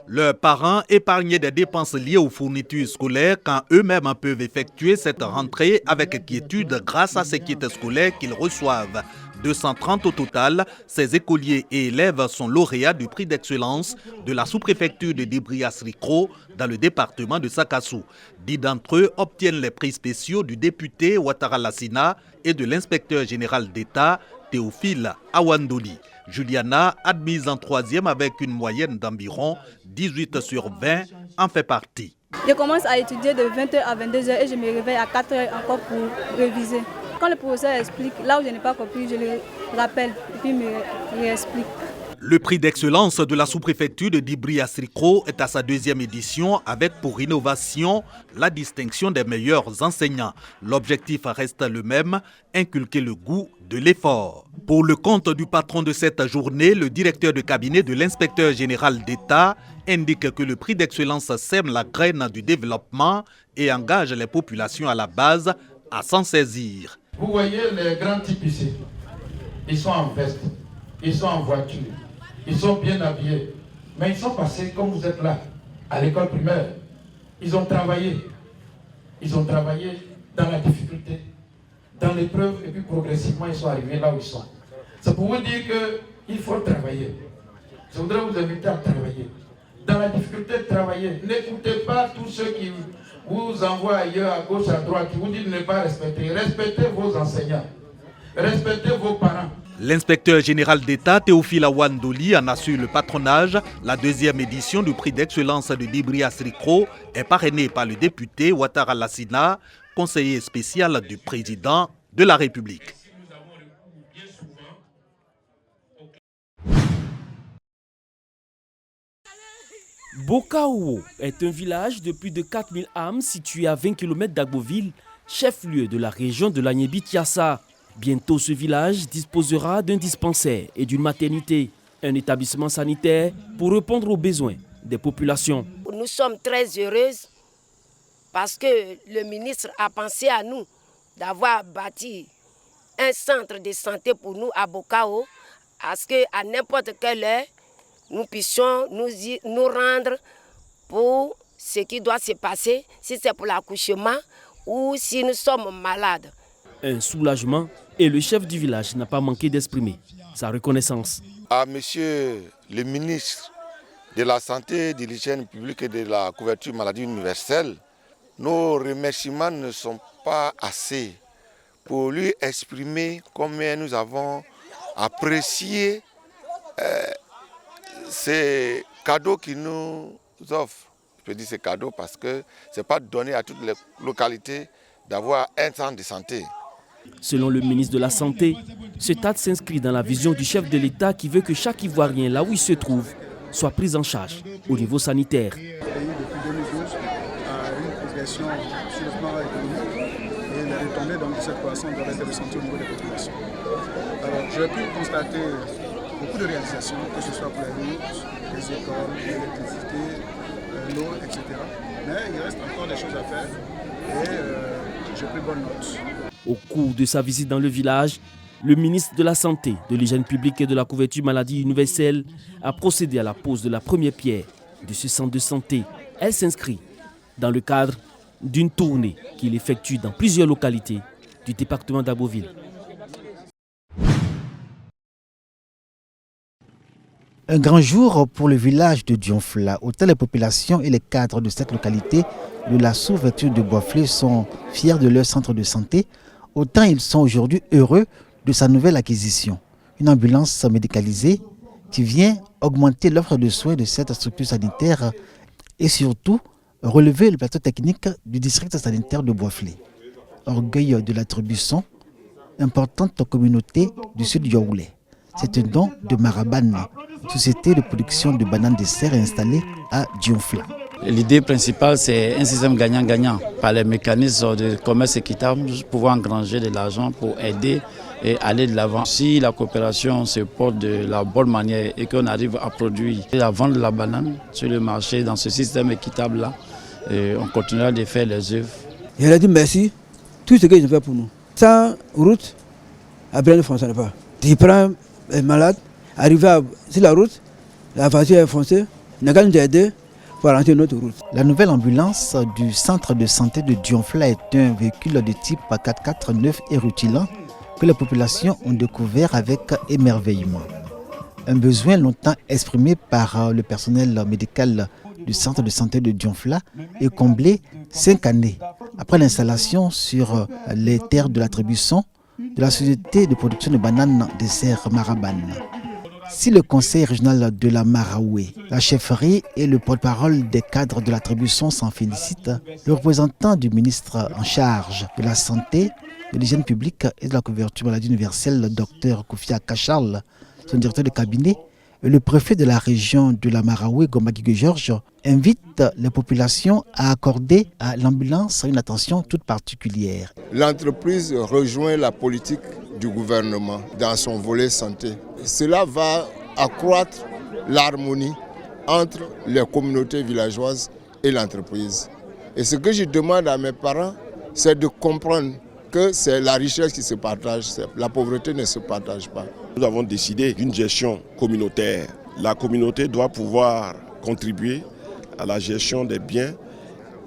Leurs parents épargnaient des dépenses liées aux fournitures scolaires quand eux-mêmes peuvent effectuer cette rentrée avec quiétude grâce à ces kits scolaires qu'ils reçoivent. 230 au total, ces écoliers et élèves sont lauréats du prix d'excellence de la sous-préfecture de Dibrias-Rikro dans le département de Sakassou. 10 d'entre eux obtiennent les prix spéciaux du député Ouattara Lassina et de l'inspecteur général d'État Théophile Awandoli. Juliana, admise en 3e avec une moyenne d'environ 18 sur 20, en fait partie. Je commence à étudier de 20h à 22h et je me réveille à 4h encore pour réviser. Quand le professeur explique, là où je n'ai pas compris, je le rappelle et puis il me réexplique. Le prix d'excellence de la sous-préfecture de Dibrias-Rikro est à sa 2e édition avec pour innovation la distinction des meilleurs enseignants. L'objectif reste le même, inculquer le goût de l'effort. Pour le compte du patron de cette journée, le directeur de cabinet de l'inspecteur général d'État indique que le prix d'excellence sème la graine du développement et engage les populations à la base à s'en saisir. Vous voyez les grands types ici, ils sont en veste, ils sont en voiture. Ils sont bien habillés, mais ils sont passés comme vous êtes là, à l'école primaire. Ils ont travaillé dans la difficulté, dans l'épreuve, et puis progressivement ils sont arrivés là où ils sont. C'est pour vous dire qu'il faut travailler. Je voudrais vous inviter à travailler. Dans la difficulté, travailler. N'écoutez pas tous ceux qui vous envoient ailleurs, à gauche, à droite, qui vous disent de ne pas respecter. Respectez vos enseignants, respectez vos parents. L'inspecteur général d'État Théophile Awandoli en assure le patronage. La 2e édition du prix d'excellence de Dibrias-Rikro est parrainée par le député Ouattara Lassina, conseiller spécial du président de la République. Bokao est un village de plus de 4000 âmes situé à 20 km d'Agboville, chef-lieu de la région de l'Agnébi-Tiassa. Bientôt, ce village disposera d'un dispensaire et d'une maternité, un établissement sanitaire pour répondre aux besoins des populations. Nous sommes très heureuses parce que le ministre a pensé à nous d'avoir bâti un centre de santé pour nous à Bokao, à ce qu'à n'importe quelle heure, nous puissions nous rendre pour ce qui doit se passer, si c'est pour l'accouchement ou si nous sommes malades. Un soulagement et le chef du village n'a pas manqué d'exprimer sa reconnaissance. À monsieur le ministre de la Santé, de l'Hygiène publique et de la couverture maladie universelle, nos remerciements ne sont pas assez pour lui exprimer combien nous avons apprécié ces cadeaux qu'il nous offre. Je peux dire ces cadeaux parce que ce n'est pas donné à toutes les localités d'avoir un centre de santé. Selon le ministre de la Santé, ce TAD s'inscrit dans la vision du chef de l'État qui veut que chaque Ivoirien, là où il se trouve, soit pris en charge au niveau sanitaire. Le pays, depuis 2012, a une progression sur le plan économique et les retombées de cette croissance doivent être ressenties au niveau des populations. Alors, j'ai pu constater beaucoup de réalisations, que ce soit pour les routes, les écoles, l'électricité, l'eau, etc. Mais il reste encore des choses à faire et j'ai pris bonne note. Au cours de sa visite dans le village, le ministre de la Santé, de l'Hygiène publique et de la couverture maladie universelle a procédé à la pose de la première pierre de ce centre de santé. Elle s'inscrit dans le cadre d'une tournée qu'il effectue dans plusieurs localités du département d'Agboville. Un grand jour pour le village de Dionfla. Autant les populations et les cadres de cette localité de la sous-préfecture de Boiflé sont fiers de leur centre de santé, autant ils sont aujourd'hui heureux de sa nouvelle acquisition. Une ambulance médicalisée qui vient augmenter l'offre de soins de cette structure sanitaire et surtout relever le plateau technique du district sanitaire de Boiflé. Orgueil de l'attribution, importante communauté du sud Yaoulé. C'est un don de Maraban, société de production de bananes de serre installée à Dionfla. L'idée principale, c'est un système gagnant-gagnant. Par les mécanismes de commerce équitable, nous pouvons engranger de l'argent pour aider et aller de l'avant. Si la coopération se porte de la bonne manière et qu'on arrive à produire et à vendre la banane sur le marché dans ce système équitable-là, on continuera de faire les œuvres. Il a dit merci, tout ce qu'ils ont fait pour nous. Sans route, après ne fonctionne pas. Tu prends un malade, arrivé sur la route, la voiture est foncée, n'a qu'à nous aider pour rentrer notre route. La nouvelle ambulance du centre de santé de Dionfla est un véhicule de type 4x4 neuf et rutilant que les populations ont découvert avec émerveillement. Un besoin longtemps exprimé par le personnel médical du centre de santé de Dionfla est comblé 5 années après l'installation sur les terres de l'attribution de la société de production de bananes dessert Marabane. Si le conseil régional de la Maraoué, la chefferie et le porte-parole des cadres de l'attribution s'en félicitent, le représentant du ministre en charge de la santé, de l'hygiène publique et de la couverture maladie universelle, le Dr Koufia Kachal, son directeur de cabinet, et le préfet de la région de la Maraoué, Gombagui Georges, invitent les populations à accorder à l'ambulance une attention toute particulière. L'entreprise rejoint la politique du gouvernement dans son volet santé. Cela va accroître l'harmonie entre les communautés villageoises et l'entreprise. Et ce que je demande à mes parents, c'est de comprendre que c'est la richesse qui se partage, la pauvreté ne se partage pas. Nous avons décidé d'une gestion communautaire. La communauté doit pouvoir contribuer à la gestion des biens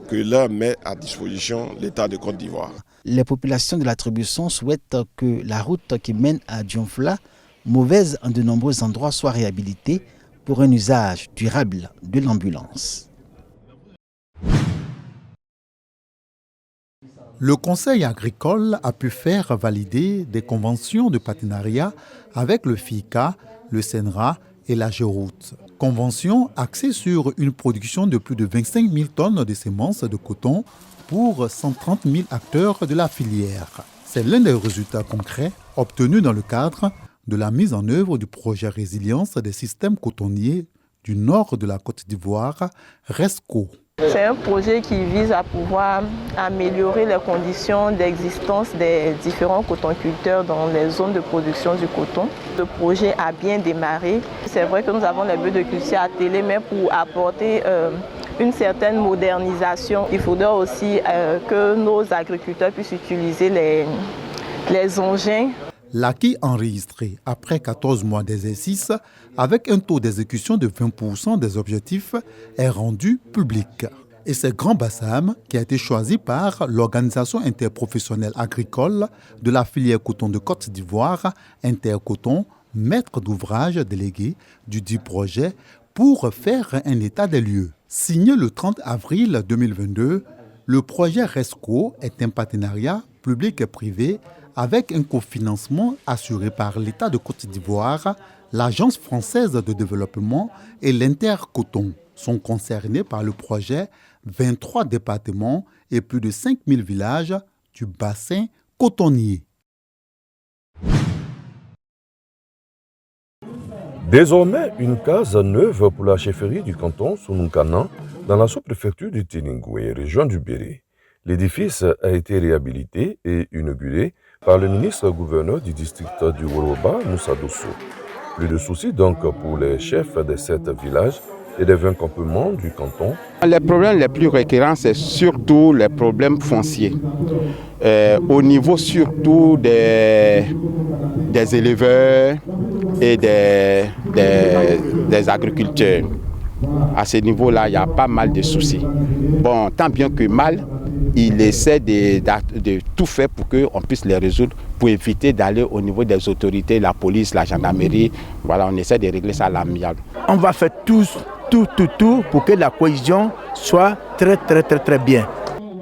que là met à disposition l'État de Côte d'Ivoire. Les populations de l'attribution souhaitent que la route qui mène à Dionfla, mauvaise en de nombreux endroits, soit réhabilitée pour un usage durable de l'ambulance. Le Conseil agricole a pu faire valider des conventions de partenariat avec le FICA, le SENRA et la Géroute. Convention axée sur une production de plus de 25 000 tonnes de semences de coton pour 130 000 acteurs de la filière. C'est l'un des résultats concrets obtenus dans le cadre de la mise en œuvre du projet Résilience des systèmes cotonniers du nord de la Côte d'Ivoire, RESCO. C'est un projet qui vise à pouvoir améliorer les conditions d'existence des différents cotonculteurs dans les zones de production du coton. Le projet a bien démarré. C'est vrai que nous avons les bœufs de culture à télé, mais pour apporter une certaine modernisation, il faudrait aussi que nos agriculteurs puissent utiliser les engins. L'acquis enregistré après 14 mois d'exercice, avec un taux d'exécution de 20% des objectifs, est rendu public. Et c'est Grand Bassam qui a été choisi par l'Organisation interprofessionnelle agricole de la filière coton de Côte d'Ivoire, Intercoton, maître d'ouvrage délégué du dit projet, pour faire un état des lieux. Signé le 30 avril 2022, le projet RESCO est un partenariat public et privé avec un cofinancement assuré par l'État de Côte d'Ivoire, l'Agence française de développement et l'Intercoton. Sont concernés par le projet 23 départements et plus de 5000 villages du bassin cotonnier. Désormais, une case neuve pour la chefferie du canton Sounoukana dans la sous-préfecture du Tiningoué, région du Béré. L'édifice a été réhabilité et inauguré par le ministre-gouverneur du district du Woroba, Moussa Dosso. Plus de soucis donc pour les chefs de 7 villages et des 20 campements du canton. Les problèmes les plus récurrents, c'est surtout les problèmes fonciers. Au niveau surtout des éleveurs et des agriculteurs. À ce niveau-là, il y a pas mal de soucis. Bon, tant bien que mal, il essaie de tout faire pour qu'on puisse les résoudre, pour éviter d'aller au niveau des autorités, la police, la gendarmerie. Voilà, on essaie de régler ça à l'amiable. On va faire tout pour que la cohésion soit très bien.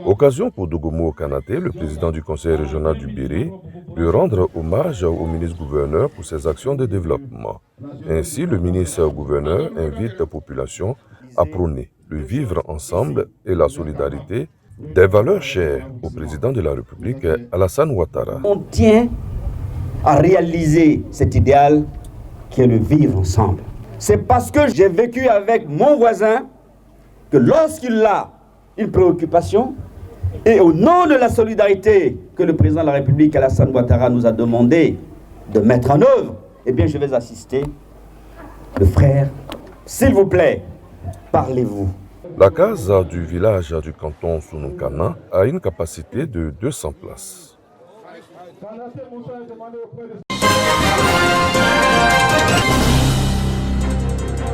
Occasion pour Dogomo Kanaté, le président du conseil régional du Béré, de rendre hommage au ministre-gouverneur pour ses actions de développement. Ainsi, le ministre-gouverneur invite la population à prôner le vivre ensemble et la solidarité, des valeurs chères au président de la République, Alassane Ouattara. On tient à réaliser cet idéal qui est le vivre ensemble. C'est parce que j'ai vécu avec mon voisin que lorsqu'il a une préoccupation, et au nom de la solidarité que le président de la République, Alassane Ouattara, nous a demandé de mettre en œuvre, eh bien je vais assister le frère. S'il vous plaît, parlez-vous. La case du village du canton Sounoukana a une capacité de 200 places.